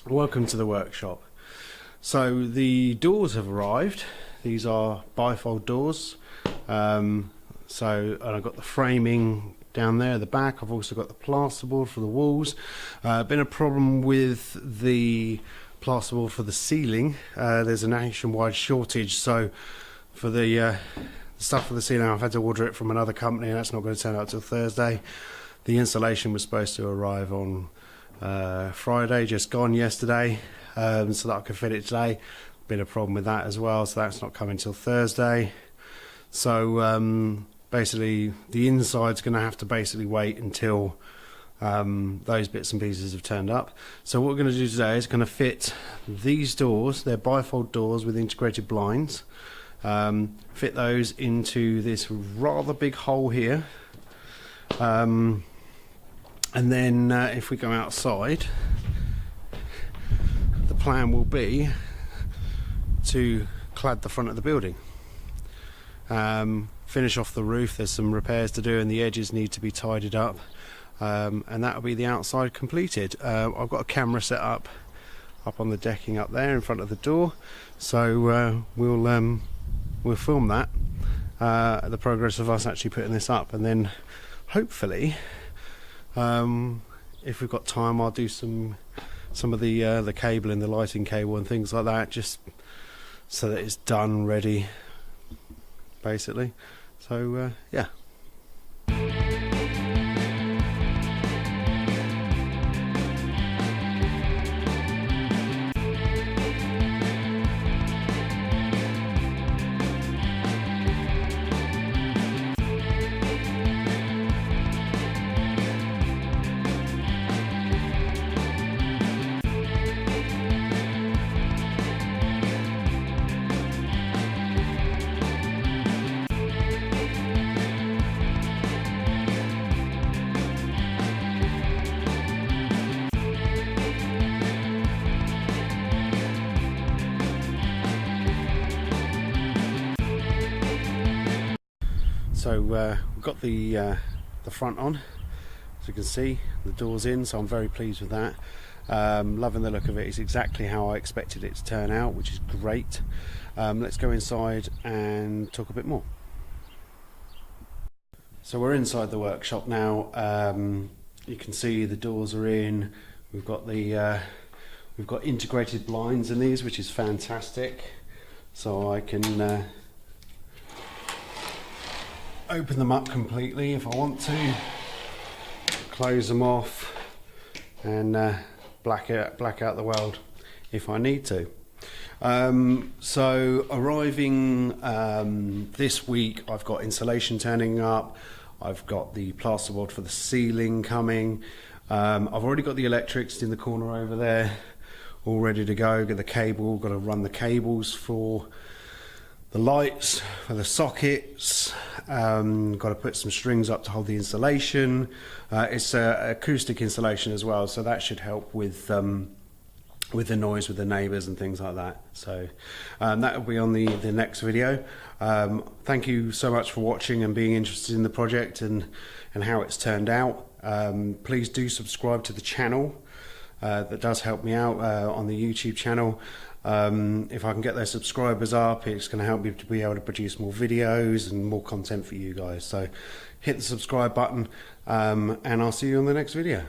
Welcome to the workshop. So the doors have arrived. These are bifold doors. And I've got the framing down there at the back. I've also got the plasterboard for the walls. Been a problem with the plasterboard for the ceiling. There's a nationwide shortage, so for the stuff for the ceiling I've had to order it from another company, and that's not going to turn out till Thursday. The installation was supposed to arrive on Friday, just gone yesterday, so that I could fit it today. Been a problem with that as well, so that's not coming till Thursday. So basically the inside's going to have to basically wait until those bits and pieces have turned up. So what we're going to do today is going to fit these doors. They're bifold doors with integrated blinds. Fit those into this rather big hole here. And then if we go outside, the plan will be to clad the front of the building. Finish off the roof. There's some repairs to do and the edges need to be tidied up, and that will be the outside completed. I've got a camera set up on the decking up there in front of the door, so we'll film that, the progress of us actually putting this up, and then hopefully if we've got time I'll do some of the cabling, the lighting cable and things like that, just so that it's done, ready basically. So yeah. So we've got the front on, as you can see, the door's in, so I'm very pleased with that. Loving the look of it. It's exactly how I expected it to turn out, which is great. Let's go inside and talk a bit more. So we're inside the workshop now. You can see the doors are in. We've got integrated blinds in these, which is fantastic. So I can open them up completely if I want to, close them off, and black out the world if I need to. So arriving this week, I've got insulation turning up, I've got the plasterboard for the ceiling coming, I've already got the electrics in the corner over there all ready to go. Get the cable, got to run the cables for the lights, for the sockets, got to put some strings up to hold the insulation. It's acoustic insulation as well, so that should help with the noise with the neighbours and things like that. So that will be on the next video. Thank you so much for watching and being interested in the project and how it's turned out. Please do subscribe to the channel. That does help me out on the YouTube channel. If I can get those subscribers up, it's going to help me to be able to produce more videos and more content for you guys. So hit the subscribe button, and I'll see you on the next video.